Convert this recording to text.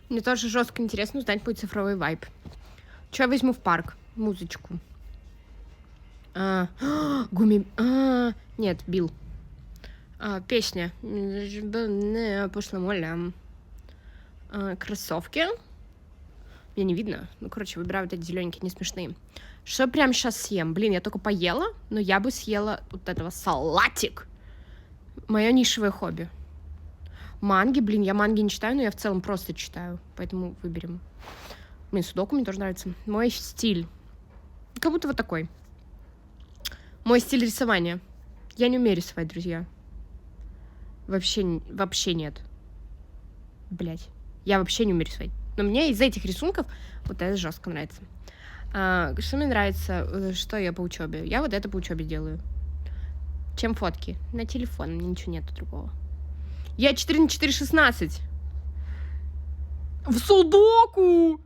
Мне тоже жестко интересно узнать мой цифровой вайб. Что я возьму в парк? Музычку. Гуми... нет, Билл. Песня. Пошлым Олям. Кроссовки. Мне не видно. Ну, короче, выбираю вот эти зелененькие, не смешные. Что прям сейчас съем? Блин, я только поела, но я бы съела вот этого салатик. Мое нишевое хобби. Манги, блин, я манги не читаю, но я в целом просто читаю. Поэтому выберем. Блин, судоку мне тоже нравится. Мой стиль. Как будто вот такой. Мой стиль рисования. Я не умею рисовать, друзья. Вообще нет. Блять. Я вообще не умею рисовать. Но мне из этих рисунков вот это жестко нравится. Что мне нравится, что я по учебе? Я вот это по учебе делаю. Чем фотки? На телефон, мне ничего нету другого. Я 4 на 4 16. В судоку!